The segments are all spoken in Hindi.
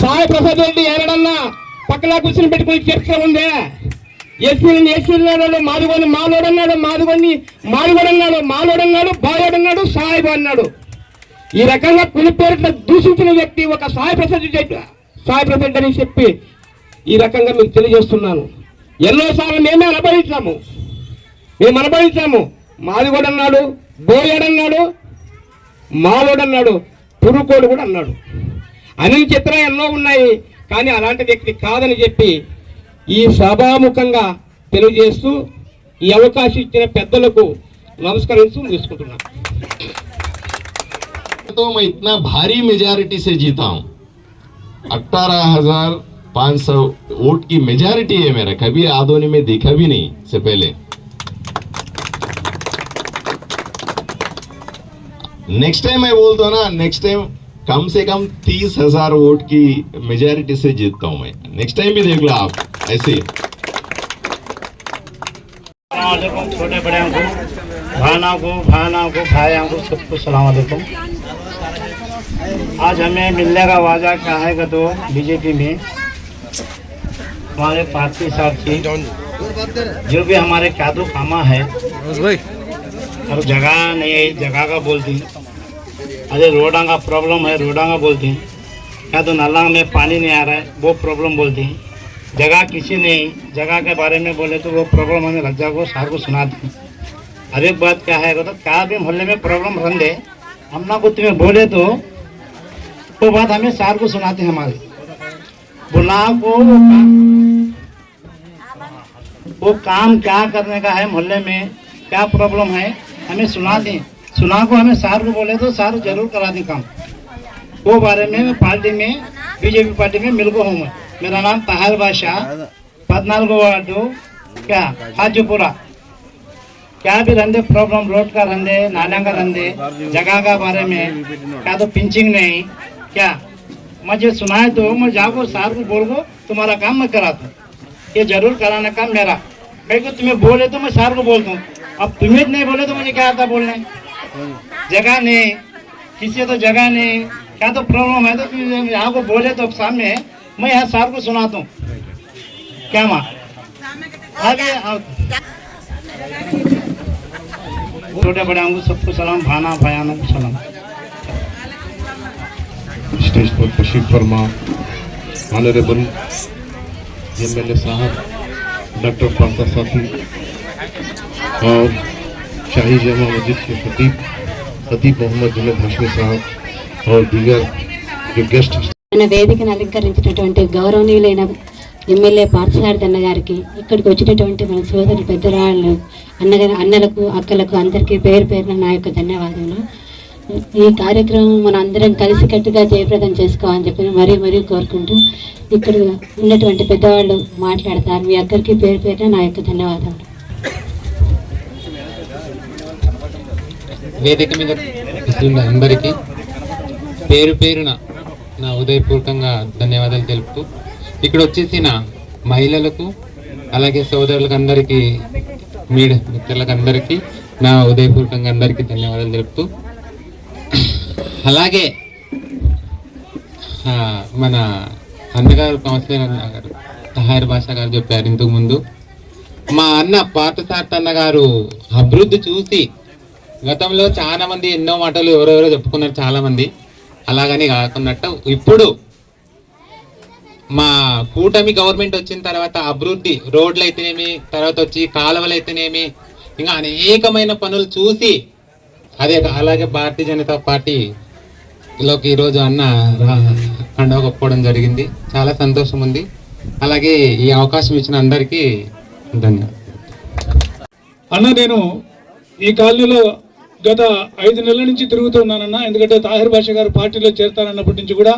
సాయి ప్రసాద్ రెడ్డి ఏడన్నా పక్కన కూర్చొని పెట్టుకుని చర్చ ఉందే? ఎస్సీలు మాదిగొని మాలోడన్నాడు, మాలోడన్నాడు, బాలోడన్నాడు, సాయిబు అన్నాడు. ఈ రకంగా కుల పేరుతో దూషించిన వ్యక్తి ఒక సాయి ప్రసాద్ అని చెప్పి ఈ రకంగా మీకు తెలియజేస్తున్నాను. ఎన్నోసార్లు మేము అనుభవించాము. మాదిగోడన్నాడు, బోయడన్నాడు, మాలోడన్నాడు, పురుకోడు కూడా అన్నాడు. అనిల్ చిత్రం ఎన్నో ఉన్నాయి, కానీ అలాంటి వ్యక్తి కాదని చెప్పి ఈ సభాముఖంగా తెలియజేస్తూ ఈ అవకాశం ఇచ్చిన పెద్దలకు నమస్కరిస్తూ తీసుకుంటున్నాను. तो मैं इतना भारी मेजॉरिटी से जीता हूं, 18,500 वोट की मेजॉरिटी है मेरा, कभी आदोनी में देखा भी नहीं से पहले। नेक्स्ट टाइम मैं बोलता हूं ना, नेक्स्ट टाइम कम से कम 30,000 वोट की मेजॉरिटी से जीतता हूं मैं। नेक्स्ट टाइम भी देख लो आप ऐसे। छोटे बड़े को, भाइयों को, सबको सलाम वालेकुम। आज हमें मिलने का वादा क्या है तो बीजेपी में हमारे पार्टी साथी जो भी हमारे कादू कामा है और जगह नहीं है, जगह का बोलती। अरे रोडा का प्रॉब्लम है, रोडा का बोलती। क्या तो नाला में पानी नहीं आ रहा है, वो प्रॉब्लम बोलती। जगह किसी नहीं, जगह के बारे में बोले तो वो प्रॉब्लम हमें लग जाए, सार को सुना दी। हर एक बात क्या है तो क्या भी मोहल्ले में प्रॉब्लम रन दे, हम ना को तुम्हें बोले तो वो बात हमें सार को सुनाते हैं। हमारे बुला को वो काम क्या करने का है, मोहल्ले में क्या प्रॉब्लम है हमें सुना दें। सुना को हमें सार को बोले तो सार जरूर करा दें काम। वो बारे में पार्टी में, बीजेपी पार्टी में मिल को हूँ मैं। मेरा नाम ताहिर बादशाह, 14 वार्डो क्या हाजीपुरा। क्या भी रंदे प्रॉब्लम, रोड का रंदे, नाला का रंदे, जगह का बारे में क्या तो पिंचिंग नहीं, क्या मुझे सुनाए तो मैं जाओ सार को बोल को तुम्हारा काम मैं कराता हूँ। ये जरूर कराना काम मेरा। कहीं को तुम्हें बोले तो मैं सार को बोलता हूँ, अब तुम्हें नहीं बोले तो मुझे क्या आता बोलने। जगह नहीं, किसी तो जगह नहीं, क्या तो प्रॉब्लम है तो तुम यहाँ को बोले तो सामने मैं यहाँ सार को सुनाता हूँ। क्या माँ आगे छोटे बड़े सबको सलाम, भाइयों को सलाम। स्टेज पर तशरीफ फरमा ऑनरेबल एमएलए साहब डॉक्टर पारसा साथी और शाही जामा मस्जिद के खतीब मोहम्मद जुनैद हाशमी साहब और दीगर जो गेस्ट వేదికను అలంకరించినటువంటి గౌరవనీయులైన ఎమ్మెల్యే పార్థసారథి అన్న గారికి, ఇక్కడికి వచ్చినటువంటి మన సోదరు పెద్దరాళ్ళు అన్నలకు, అక్కలకు అందరికీ పేరు పేరున నా యొక్క ధన్యవాదాలు. ఈ కార్యక్రమం మన అందరం కలిసికట్టుగా జయప్రదం చేసుకోవాలని చెప్పి మరీ కోరుకుంటూ ఇక్కడ ఉన్నటువంటి పెద్దవాళ్ళు మాట్లాడతారు. మీ అందరికీ పేరు పేరున నా యొక్క ధన్యవాదాలు. వేదిక మీద అందరికీ పేరు పేరున నా ఉదయపూర్వకంగా ధన్యవాదాలు తెలుపుతూ, ఇక్కడ వచ్చేసిన మహిళలకు అలాగే సోదరులకు అందరికీ, మీడియా మిత్రులకు అందరికీ నా ఉదయపూర్వకంగా అందరికీ ధన్యవాదాలు తెలుపుతూ, అలాగే మన అన్నగారు కౌన్సిలర్ అన్నగారు తహార్ భాష గారు చెప్పారు ఇంతకు ముందు, మా అన్న పార్థసారథి అన్న గారు అభివృద్ధి చూసి గతంలో చాలా మంది ఎన్నో మాటలు ఎవరెవరో చెప్పుకున్నారు చాలా మంది, అలాగని కాకున్నట్టు ఇప్పుడు మా కూటమి గవర్నమెంట్ వచ్చిన తర్వాత అభివృద్ధి, రోడ్లు అయితేనేమి, తర్వాత వచ్చి కాలువలు అయితేనేమి, ఇంకా అనేకమైన పనులు చూసి అలాగే భారతీయ జనతా పార్టీలోకి ఈరోజు అన్న కండవ కప్పుకోవడం జరిగింది. చాలా సంతోషం ఉంది. అలాగే ఈ అవకాశం ఇచ్చిన అందరికీ ధన్యవాదాలు. అన్న, నేను ఈ కాలనీలో గత 5 నెలల నుంచి తిరుగుతున్నానన్నా. ఎందుకంటే తాహిర్ భాష గారు పార్టీలో చేరతానన్నప్పటి నుంచి కూడా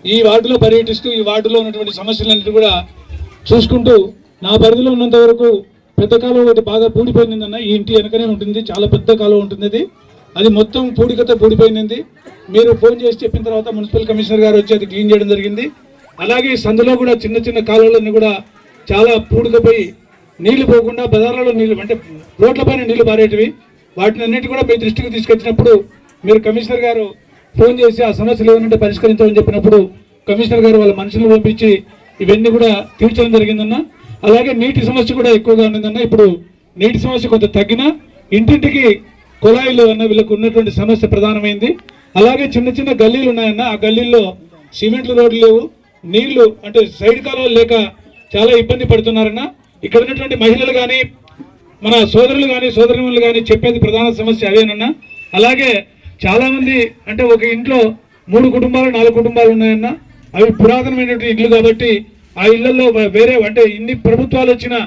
ఈ వార్డులో పర్యటిస్తూ ఈ వార్డులో ఉన్నటువంటి సమస్యలన్నిటి కూడా చూసుకుంటూ నా పరిధిలో ఉన్నంత వరకు పెద్ద కాలువ ఒకటి బాగా పూడిపోయిందన్న. ఈ ఇంటి వెనకనే ఉంటుంది, చాలా పెద్ద కాలువ ఉంటుంది. అది మొత్తం పూడికతో పూడిపోయింది. మీరు ఫోన్ చేసి చెప్పిన తర్వాత మున్సిపల్ కమిషనర్ గారు వచ్చి అది క్లీన్ చేయడం జరిగింది. అలాగే సందులో కూడా చిన్న చిన్న కాలువలన్నీ కూడా చాలా పూడికపోయి నీళ్లు పోకుండా బజార్లలో నీళ్లు అంటే రోడ్లపైన నీళ్లు పారేటివి. వాటిని అన్నిటి కూడా మీ దృష్టికి తీసుకొచ్చినప్పుడు మీరు కమిషనర్ గారు ఫోన్ చేసి ఆ సమస్యలు ఏమంటే పరిష్కరించామని చెప్పినప్పుడు కమిషనర్ గారు వాళ్ళ మనుషులు పంపించి ఇవన్నీ కూడా తీర్చడం జరిగిందన్న. అలాగే నీటి సమస్య కూడా ఎక్కువగా ఉన్నదన్న. ఇప్పుడు నీటి సమస్య కొంత తగ్గినా ఇంటింటికి కుళాయిలు అన్న వీళ్ళకు ఉన్నటువంటి సమస్య ప్రధానమైంది. అలాగే చిన్న చిన్న గల్లీలు ఉన్నాయన్న, ఆ గల్లీల్లో సిమెంట్లు రోడ్లు లేవు, నీళ్లు అంటే సైడ్ కాలువలు లేక చాలా ఇబ్బంది పడుతున్నారన్న. ఇక్కడ ఉన్నటువంటి మహిళలు కానీ మన సోదరులు కానీ సోదరిమణులు కానీ చెప్పేది ప్రధాన సమస్య అవేనన్నా. అలాగే చాలామంది అంటే ఒక ఇంట్లో 3 కుటుంబాలు 4 కుటుంబాలు ఉన్నాయన్న. అవి పురాతనమైనటువంటి ఇళ్ళు కాబట్టి ఆ ఇళ్లలో వేరే అంటే ఇన్ని ప్రభుత్వాలు వచ్చినా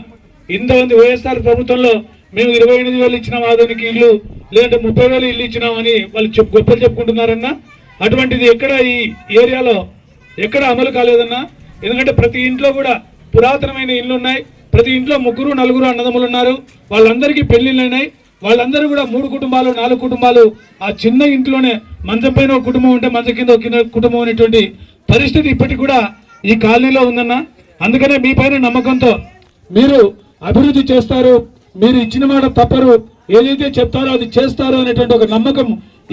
ఇంతమంది వైఎస్ఆర్ ప్రభుత్వంలో మేము 28,000 ఇచ్చినాం ఆధునిక ఇల్లు, లేదంటే 30,000 ఇల్లు ఇచ్చినామని వాళ్ళు గొప్పలు చెప్పుకుంటున్నారన్నా. అటువంటిది ఎక్కడ ఈ ఏరియాలో ఎక్కడ అమలు కాలేదన్నా. ఎందుకంటే ప్రతి ఇంట్లో కూడా పురాతనమైన ఇళ్ళు ఉన్నాయి, ప్రతి ఇంట్లో 3, 4 అన్నదమ్ములు ఉన్నారు, వాళ్ళందరికీ పెళ్లిళ్ళు అయినాయి. వాళ్ళందరూ కూడా 3 కుటుంబాలు 4 కుటుంబాలు ఆ చిన్న ఇంట్లోనే మంచం పైన ఒక కుటుంబం ఉంటే మంచం కింద ఒక కుటుంబం అనేటువంటి పరిస్థితి ఇప్పటికి కూడా ఈ కాలనీలో ఉందన్న. అందుకనే మీ పైన నమ్మకంతో మీరు అభివృద్ధి చేస్తారు, మీరు ఇచ్చిన మాట తప్పరు, ఏదైతే చెప్తారో అది చేస్తారు అనేటువంటి ఒక నమ్మకం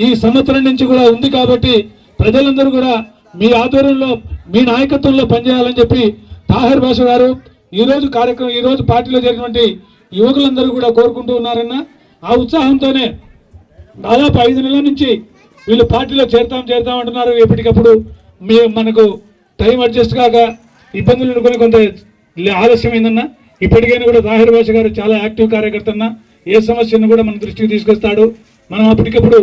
ఈ సంవత్సరం నుంచి కూడా ఉంది. కాబట్టి ప్రజలందరూ కూడా మీ ఆధ్వర్యంలో మీ నాయకత్వంలో పనిచేయాలని చెప్పి తాహిర్ భాష గారు ఈ రోజు పార్టీలో జరిగినటువంటి యువకులందరూ కూడా కోరుకుంటూ ఉన్నారన్న. ఆ ఉత్సాహంతోనే దాదాపు 5 నెలల నుంచి వీళ్ళు పార్టీలో చేరుతాం అంటున్నారు. ఎప్పటికప్పుడు మనకు టైం అడ్జస్ట్ కాక ఇబ్బందులు ఎదుర్కొని కొంత ఆలస్యమైందన్న. ఇప్పటికైనా కూడా తాహిర్ భాష గారు చాలా యాక్టివ్ కార్యకర్త అన్న. ఏ సమస్యను కూడా మన దృష్టికి తీసుకొస్తాడు. మనం అప్పటికప్పుడు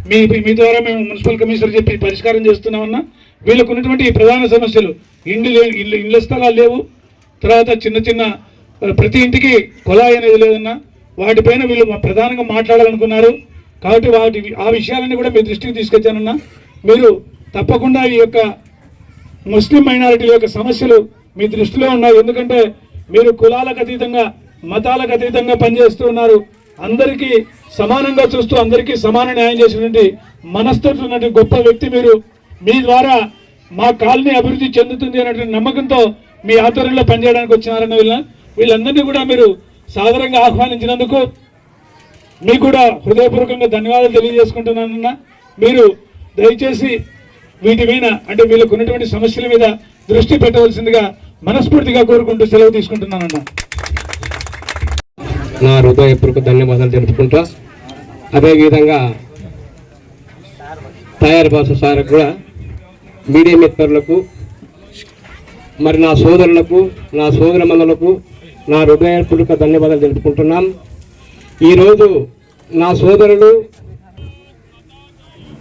మీ ద్వారా మేము మున్సిపల్ కమిషనర్ చెప్పి పరిష్కారం చేస్తున్నామన్నా. వీళ్ళకు ఉన్నటువంటి ప్రధాన సమస్యలు ఇళ్ళ స్థలాలు లేవు, తర్వాత చిన్న చిన్న ప్రతి ఇంటికి కుళాయి అనేది లేదన్నా. వాటిపైన వీళ్ళు ప్రధానంగా మాట్లాడాలనుకున్నారు. కాబట్టి ఆ విషయాలన్నీ కూడా మీ దృష్టికి తీసుకొచ్చానన్నా. మీరు తప్పకుండా ఈ యొక్క ముస్లిం మైనారిటీల యొక్క సమస్యలు మీ దృష్టిలో ఉన్నాయి. ఎందుకంటే మీరు కులాలకు అతీతంగా మతాలకు అతీతంగా పనిచేస్తూ ఉన్నారు. అందరికీ సమానంగా చూస్తూ అందరికీ సమాన న్యాయం చేసినటువంటి మనస్తత్వం ఉన్నటువంటి గొప్ప వ్యక్తి మీరు. మీ ద్వారా మా కాలనీ అభివృద్ధి చెందుతుంది అనేటువంటి నమ్మకంతో మీ ఆధ్వర్యంలో పనిచేయడానికి వచ్చినారన్న. వీళ్ళందరినీ కూడా మీరు సాదరంగా ఆహ్వానించినందుకు మీకు కూడా హృదయపూర్వకంగా ధన్యవాదాలు తెలియజేసుకుంటున్నానన్న. మీరు దయచేసి వీటి మీద అంటే వీళ్ళకు ఉన్నటువంటి సమస్యల మీద దృష్టి పెట్టవలసిందిగా మనస్ఫూర్తిగా కోరుకుంటూ సెలవు తీసుకుంటున్నానన్న. నా హృదయపూర్వక ధన్యవాదాలు తెలుపుకుంటా. అదేవిధంగా తయారు భాష సార్ కూడా మీడియా మిత్రులకు మరి నా సోదరులకు నా సోదరమణులకు నా హృదయపూర్వక ధన్యవాదాలు తెలుపుకుంటున్నాం. ఈరోజు నా సోదరులు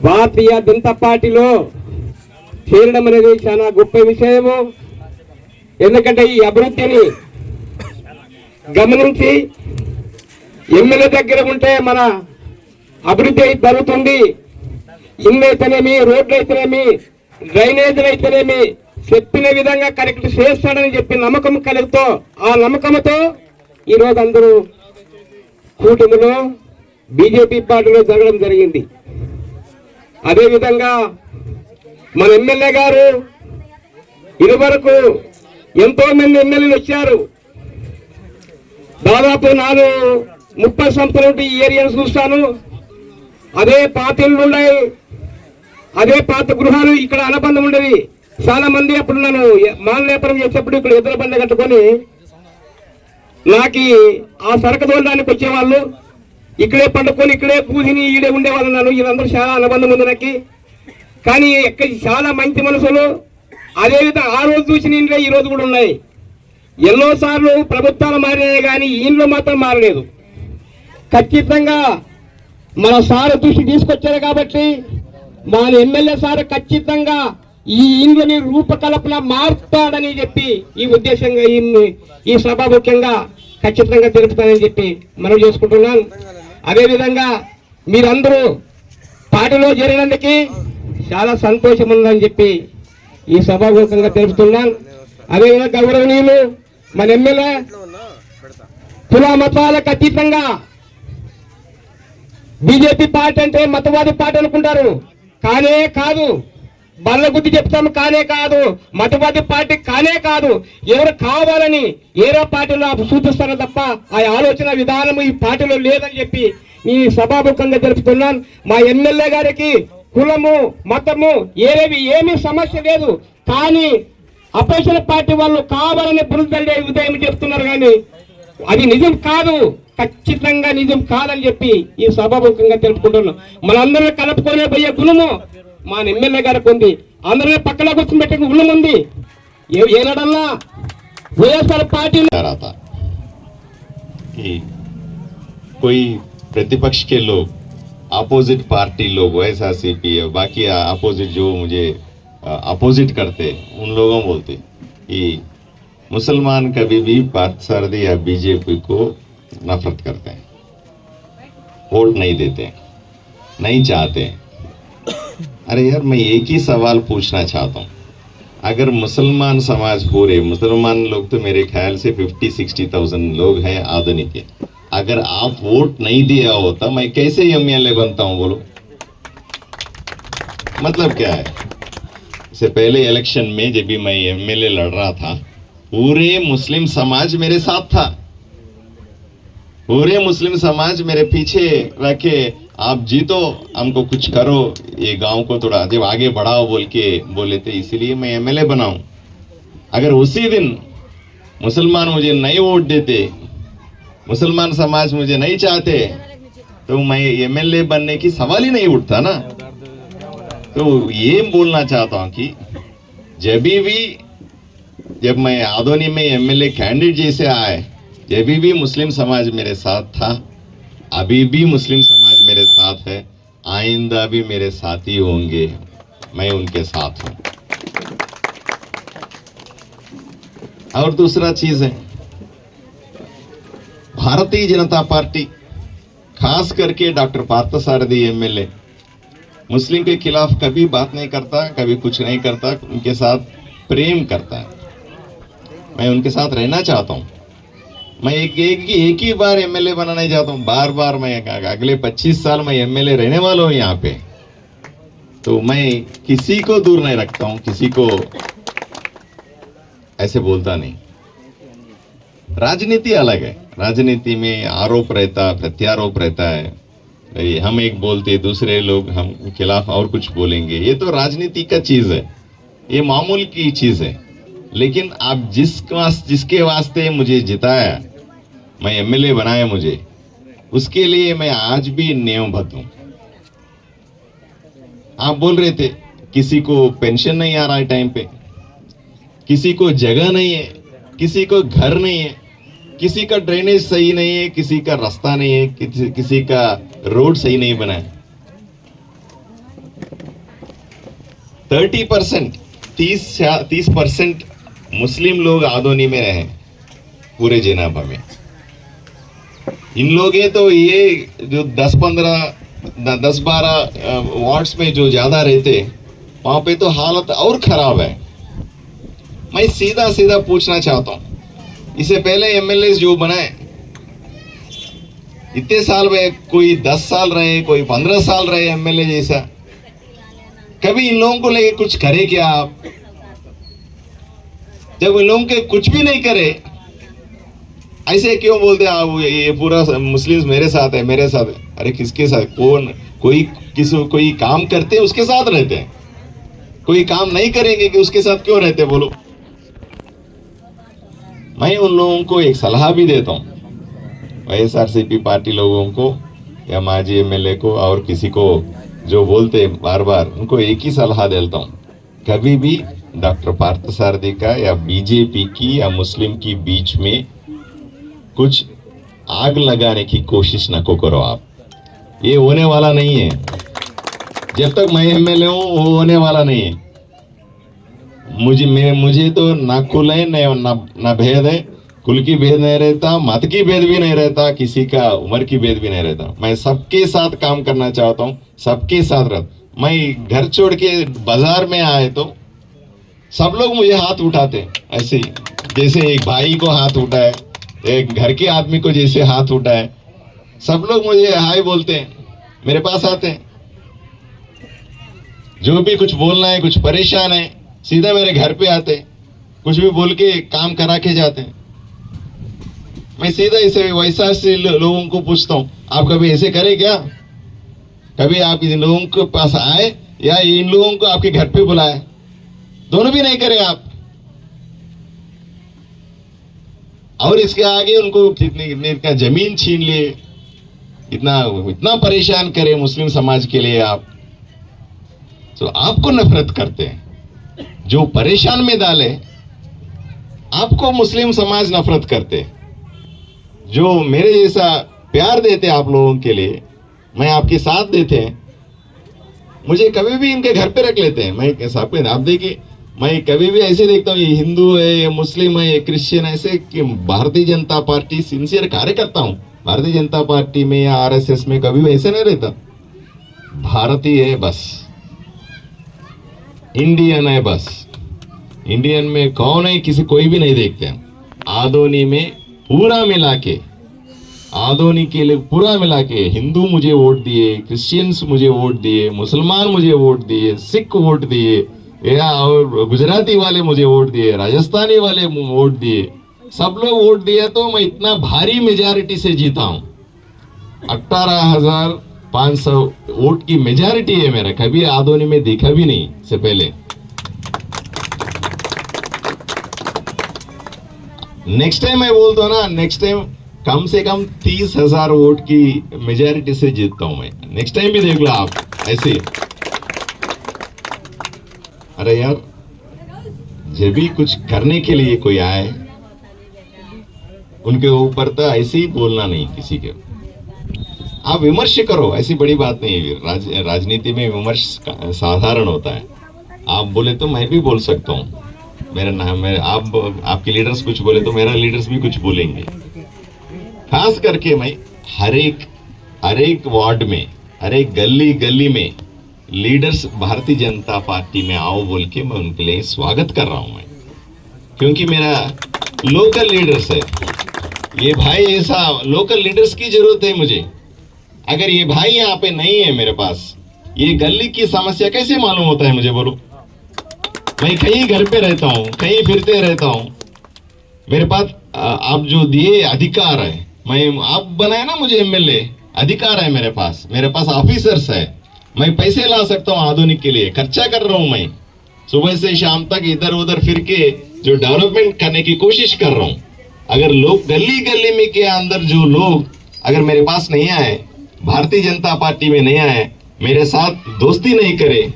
భారతీయ జనతా పార్టీలో చేరడం అనేది చాలా గొప్ప విషయము. ఎందుకంటే ఈ అభివృద్ధిని గమనించి ఎమ్మెల్యే దగ్గర ఉంటే మన అభివృద్ధి జరుగుతుంది. ఇల్లు అయితేనేమి, రోడ్లు అయితేనేమి, డ్రైనేజీలు అయితేనేమి చెప్పిన విధంగా కరెక్ట్ చేస్తాడని చెప్పి నమ్మకం కలుగుతో ఆ నమ్మకంతో ఈరోజు అందరూ కూటమిలో బీజేపీ పార్టీలో జరగడం జరిగింది. అదేవిధంగా మన ఎమ్మెల్యే గారు ఇదివరకు ఎంతో మంది ఎమ్మెల్యేలు వచ్చారు. దాదాపు 30 సంవత్సరాల నుండి ఈ ఏరియాను చూస్తాను. అదే పాత ఇళ్ళు ఉన్నాయి, అదే పాత గృహాలు ఇక్కడ అనుబంధం ఉండేది. చాలా మంది అప్పుడు నన్ను మాలనేపరం చేసేప్పుడు ఇక్కడ ఎదురు బండ కట్టుకొని నాకు ఆ సరక దోలడానికి వచ్చేవాళ్ళు. ఇక్కడే పండుకొని ఇక్కడే కూసిని ఈడే ఉండేవాళ్ళు. నన్ను ఇదందరూ చాలా అనుబంధం ఉంది నాకు. కానీ చాలా మంచి మనసులు అదేవిధంగా ఆ రోజు చూసిన ఇంట్లో ఈ రోజు కూడా ఉన్నాయి. ఎన్నోసార్లు ప్రభుత్వాలు మారినాయి కానీ ఇంట్లో మాత్రం మారలేదు. ఖచ్చితంగా మన సార్ దృష్టి తీసుకొచ్చారు కాబట్టి మన ఎమ్మెల్యే సార్ ఖచ్చితంగా ఈ ఇండ్లని రూపకల్పన మారుతాడని చెప్పి ఈ ఉద్దేశంగా ఈ సభాముఖ్యంగా ఖచ్చితంగా తెలుపుతానని చెప్పి మనం చేసుకుంటున్నాను. అదేవిధంగా మీరందరూ పార్టీలో చేరినందుకు చాలా సంతోషం ఉందని చెప్పి ఈ సభాముఖ్యంగా తెలుపుతున్నాను. అదేవిధంగా గౌరవనీయులు మన ఎమ్మెల్యే కుల మతాలకు అతీతంగా బీజేపీ పార్టీ అంటే మతవాది పార్టీ అనుకుంటారు. కానే కాదు, బల్ల గుద్ది చెప్తాము. కానే కాదు, మతవాది పార్టీ కానే కాదు. ఎవరు కావాలని ఏదో పార్టీలో చూపిస్తారో తప్ప ఆ ఆలోచన విధానం ఈ పార్టీలో లేదని చెప్పి ఈ సభాముఖంగా తెలుపుతున్నాను. మా ఎమ్మెల్యే గారికి కులము మతము ఏమీ సమస్య లేదు. కానీ అపోజిషన్ పార్టీ వాళ్ళు కావాలని బురదల్లే ఉదయం చెప్తున్నారు, కానీ అది నిజం కాదు, ఖచ్చితంగా నిజం కాదని చెప్పి ఈ సభాముఖంగా తెలుపుకుంటున్నాం. మనందరినీ కలుపుకొనే పోయే గుణము మా ఎమ్మెల్యే గారికి ఉంది. అందరినీ పక్కన కూర్చోబెట్టే గుణం ఉంది. ఏనాడన్నా వైఎస్ఆర్ పార్టీ रहा था कि कोई प्रतिपक्ष के लोग, अपोजिट पार्टी लोग, YSRCP बाकी अपोजिट जो मुझे अपोजिट करते, उन लोगों बोलते कि मुसलमान कभी भी पार्थसारथी या बीजेपी को नफरत करते हैं, वोट नहीं देते, नहीं चाहते. अरे यार, मैं एक ही सवाल पूछना चाहता हूँ. अगर मुसलमान समाज पूरे मुसलमान लोग तो मेरे ख्याल से 50-60,000 लोग हैं आधुनिक के. अगर आप वोट नहीं दिया होता, मैं कैसे एमएलए बनता हूं बोलो? मतलब क्या है? इससे पहले इलेक्शन में जब भी मैं एमएलए लड़ रहा था, पूरे मुस्लिम समाज मेरे साथ था. पूरे मुस्लिम समाज मेरे पीछे रखे, आप जीतो, हमको कुछ करो, ये गांव को थोड़ा जब आगे बढ़ाओ बोल के बोले थे, इसीलिए मैं एमएलए बनाऊं. अगर उसी दिन मुसलमान मुझे नहीं वोट देते, मुसलमान समाज मुझे नहीं चाहते, तो मैं एमएलए बनने की सवाल ही नहीं उठता ना. तो ये बोलना चाहता हूं कि जब मैं आदोनी में एमएलए कैंडिडेट जैसे आए, जब भी मुस्लिम समाज मेरे साथ था, अभी भी मुस्लिम समाज मेरे साथ है, आइंदा भी मेरे साथ ही होंगे. मैं उनके साथ हूं. और दूसरा चीज है, भारतीय जनता पार्टी खास करके डॉक्टर पार्थसारथी एमएलए मुस्लिम के खिलाफ कभी बात नहीं करता, कभी कुछ नहीं करता, उनके साथ प्रेम करता है. मैं उनके साथ रहना चाहता हूं. मैं एक ही बार एमएलए बनना नहीं चाहता हूं, बार बार मैं अगले 25 साल मैं एमएलए रहने वाला हूं यहाँ पे. तो मैं किसी को दूर नहीं रखता हूं, किसी को ऐसे बोलता नहीं. राजनीति अलग है. राजनीति में आरोप रहता, प्रत्यारोप रहता है. हम एक बोलते, दूसरे लोग हम खिलाफ और कुछ बोलेंगे. ये तो राजनीति का चीज है, ये मामूल की चीज है. लेकिन आप जिसके वास्ते मुझे जिताया, मैं एमएलए बनाया मुझे, उसके लिए मैं आज भी नियमबद्ध हूं. आप बोल रहे थे किसी को पेंशन नहीं आ रहा है टाइम पे, किसी को जगह नहीं है, किसी को घर नहीं है, किसी का ड्रेनेज सही नहीं है, किसी का रास्ता नहीं है, किसी का रोड सही नहीं बना है. 30% मुस्लिम लोग आदोनी में रहे पूरे जेनाबा में. इन लोग तो ये जो 10-12 वार्ड्स में जो ज्यादा रहते, वहां पे तो हालत और खराब है. मैं सीधा सीधा पूछना चाहता हूं, इससे पहले एमएलए जो बनाए इतने साल में, कोई 10 साल रहे, कोई 15 साल रहे एमएलए जैसा, कभी इन लोगों को लेके कुछ करे क्या आप? जब इन लोगों के कुछ भी नहीं करे, ऐसे क्यों बोलते आप ये पूरा मुस्लिम मेरे साथ है, मेरे साथ है? अरे किसके साथ? कोई काम करते हैं उसके साथ रहते हैं, कोई काम नहीं करेंगे कि उसके साथ क्यों रहते बोलो? मैं उन लोगों को एक सलाह भी देता हूं, YSRCP पार्टी लोगों को या माजी एमएलए को और किसी को जो बोलते बार बार, उनको एक ही सलाह देता हूं, कभी भी डॉक्टर पार्थसारथी का या बीजेपी की या मुस्लिम की बीच में कुछ आग लगाने की कोशिश न करो आप. ये होने वाला नहीं है. जब तक मैं एमएलए हूं, वो होने वाला नहीं है. मुझे तो ना कुल है ना भेद है. कुल की भेद नहीं रहता, मत की भेद भी नहीं रहता, किसी का उम्र की भेद भी नहीं रहता. मैं सबके साथ काम करना चाहता हूँ, सबके साथ रह. मैं घर छोड़ के बाजार में आए तो सब लोग मुझे हाथ उठाते, ऐसे जैसे एक भाई को हाथ उठाए, एक घर के आदमी को जैसे हाथ उठाए, सब लोग मुझे हाय बोलते हैं, मेरे पास आते हैं. जो भी कुछ बोलना है, कुछ परेशान है, सीधा मेरे घर पे आते, कुछ भी बोल के काम करा के जाते हैं. मैं सीधा इसे वैसा से लोगों को पूछता हूँ, आप कभी ऐसे करें क्या? कभी आप इन लोगों के पास आए या इन लोगों को आपके घर पे बुलाए? दोनों भी नहीं करे आप। और इसके आगे उनको इतना जमीन छीन लिए, इतना परेशान करे मुस्लिम समाज के लिए आप, तो आपको नफरत करते हैं। जो परेशान में डाले आपको मुस्लिम समाज नफरत करते। जो मेरे जैसा प्यार देते आप लोगों के लिए, मैं आपके साथ देते हैं, मुझे कभी भी इनके घर पे रख लेते हैं। मैं साहब आप देखिए, मैं कभी भी ऐसे देखता हूँ ये हिंदू है, ये मुस्लिम है, ये क्रिश्चियन, ऐसे कि भारतीय जनता पार्टी सिंसियर कार्यकर्ता हूँ। भारतीय जनता पार्टी में या आरएसएस में कभी वैसे नहीं रहता। भारतीय है बस, इंडियन है बस। इंडियन में कौन है किसी कोई भी नहीं देखते हैं। आदोनी में पूरा मिला के, आदोनी के लिए पूरा मिला के हिंदू मुझे वोट दिए, क्रिश्चियंस मुझे वोट दिए, मुसलमान मुझे वोट दिए, सिख वोट दिए, या और गुजराती वाले मुझे वोट दिए, राजस्थानी वाले वोट दिए, सब लोग वोट दिए तो मैं इतना भारी मेजॉरिटी से जीता हूं। 18,500 वोट की मेजॉरिटी है मेरा, कभी आदोनी में देखा भी नहीं से पहले। नेक्स्ट टाइम मैं बोलता हूँ ना, नेक्स्ट टाइम कम से कम 30,000 वोट की मेजॉरिटी से जीतता हूं मैं। नेक्स्ट टाइम भी देख लो आप ऐसे। अरे यार, जब भी कुछ करने के लिए कोई आए उनके ऊपर तो ऐसे ही बोलना नहीं किसी के। आप विमर्श करो, ऐसी बड़ी बात नहीं है। राजनीति में विमर्श साधारण होता है। आप बोले तो मैं भी बोल सकता हूँ, मेरा नाम है, आपके लीडर्स कुछ बोले तो मेरा लीडर्स भी कुछ बोलेंगे। खास करके मैं हर एक वार्ड में, हर एक गली गली में लीडर्स भारतीय जनता पार्टी में आओ बोल के मैं उनके लिए स्वागत कर रहा हूं मैं, क्योंकि मेरा लोकल लीडर्स है। ये भाई, ऐसा लोकल लीडर्स की जरूरत है मुझे। अगर ये भाई यहाँ पे नहीं है मेरे पास, ये गली की समस्या कैसे मालूम होता है मुझे बोलो? मैं कहीं घर पे रहता हूँ, कहीं फिरते रहता हूँ, मेरे पास आप जो दिए अधिकार है, मैं आप बनाए ना मुझे एमएलए, अधिकार है मेरे पास ऑफिसर्स है, मैं पैसे ला सकता हूँ आधुनिक के लिए, खर्चा कर रहा हूँ मैं सुबह से शाम तक इधर उधर फिर के जो डेवलपमेंट करने की कोशिश कर रहा हूँ। अगर लोग गली गली में के अंदर जो लोग अगर मेरे पास नहीं आए, भारतीय जनता पार्टी में नहीं आए, मेरे साथ दोस्ती नहीं करे,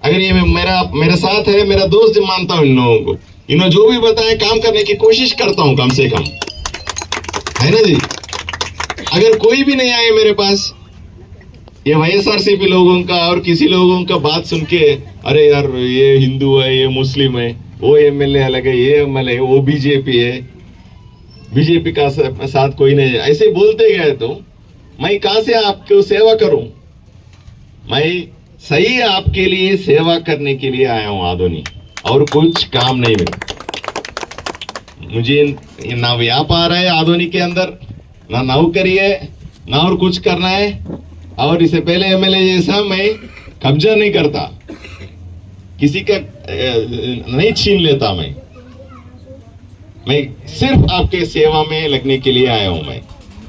अगर ये मेरा साथ है, मेरा दोस्त मानता हूँ इन लोगों को, इन्होंने जो भी बताया काम करने की कोशिश करता हूँ कम से कम, है ना जी। अगर कोई भी नहीं आए मेरे पास, ये वाईएसआरसीपी लोगों का और किसी लोगों का बात सुन के, अरे यार ये हिंदू है, ये मुस्लिम है, वो एमएलए अलग है, ये एमएलए, वो बीजेपी है, बीजेपी का साथ कोई नहीं है, ऐसे बोलते गए तो मैं कहां से आपको सेवा करूं? मैं सही आपके लिए सेवा करने के लिए आया हूं आदोनी, और कुछ काम नहीं मिला मुझे। ना व्यापार है आदोनी के अंदर, ना नौकरी है, ना और कुछ करना है। और इससे पहले एमएलए जैसा मैं कब्जा नहीं करता, किसी का नहीं छीन लेता। मैं सिर्फ आपके सेवा में लगने के लिए आया हूं। मैं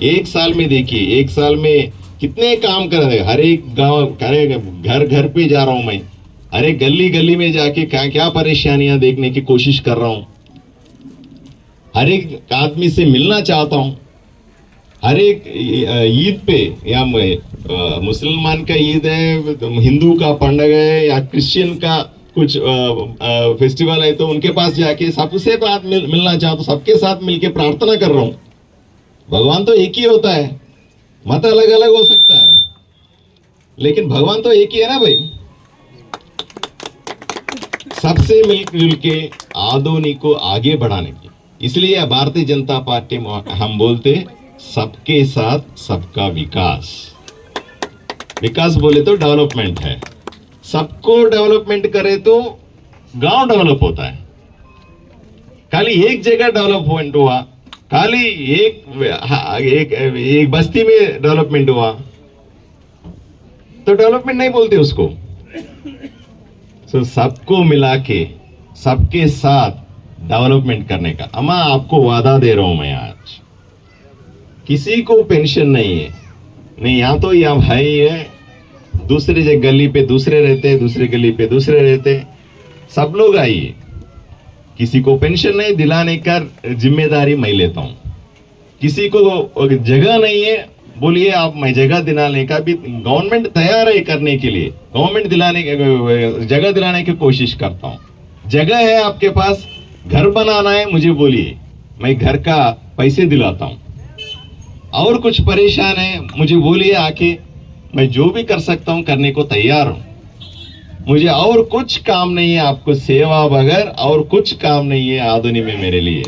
1 साल में देखिए, 1 साल में कितने काम कर रहे, हर एक गांव, घर घर पे जा रहा हूं मैं, हर एक गली गली में जाके क्या परेशानियां देखने की कोशिश कर रहा हूं, हर एक आदमी से मिलना चाहता हूं। हर एक ईद पे, या मुसलमान का ईद है, हिंदू का पंडग है, या क्रिश्चियन का कुछ फेस्टिवल है, तो उनके पास जाके सबसे बात मिलना चाहता हूँ, सबके साथ मिलके प्रार्थना कर रहा हूँ। भगवान तो एक ही होता है, मत अलग अलग हो सकता है, लेकिन भगवान तो एक ही है ना भाई। सबसे मिलजुल के आदोनी को आगे बढ़ाने की, इसलिए भारतीय जनता पार्टी में हम बोलते सबके साथ सबका विकास। विकास बोले तो डेवलपमेंट है, सबको डेवलपमेंट करे तो गांव डेवलप होता है। खाली एक जगह डेवलपमेंट हुआ, खाली एक बस्ती में डेवलपमेंट हुआ तो डेवलपमेंट नहीं बोलते उसको। तो सबको मिला के सबके साथ डेवलपमेंट करने का अम्मा आपको वादा दे रहा हूं मैं आज। किसी को पेंशन नहीं है, नहीं यहाँ तो यहाँ भाई है, दूसरे जगह गली पे दूसरे रहते, दूसरे गली पे दूसरे रहते, सब लोग आइए। किसी को पेंशन नहीं दिलाने का जिम्मेदारी मैं लेता हूँ। किसी को जगह नहीं है, बोलिए आप, मैं जगह दिलाने का भी गवर्नमेंट तैयार है करने के लिए, गवर्नमेंट जगह दिलाने की कोशिश करता हूँ। जगह है आपके पास, घर बनाना है मुझे बोलिए, मैं घर का पैसे दिलाता हूँ। और कुछ परेशान है मुझे बोलिए आके, मैं जो भी कर सकता हूँ करने को तैयार हूँ। मुझे और कुछ काम नहीं है, आपको सेवा बगैर और कुछ काम नहीं है आधुनिक में मेरे लिए।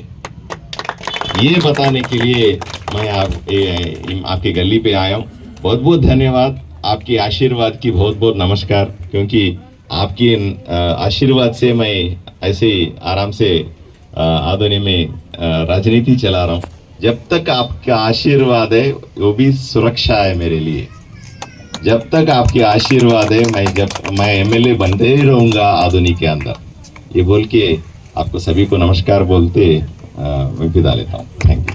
ये बताने के लिए मैं आपकी गली पे आया हूँ। बहुत बहुत धन्यवाद, आपकी आशीर्वाद की बहुत बहुत नमस्कार, क्योंकि आपकी आशीर्वाद से मैं ऐसे आराम से आधुनिक में राजनीति चला रहा हूँ। जब तक आपका आशीर्वाद है वो भी सुरक्षा है मेरे लिए। जब तक आपके आशीर्वाद है मैं एमएलए बनते ही रहूंगा आधुनिक के अंदर। ये बोल के आपको सभी को नमस्कार बोलते मैं विदा लेता हूँ। Thank you.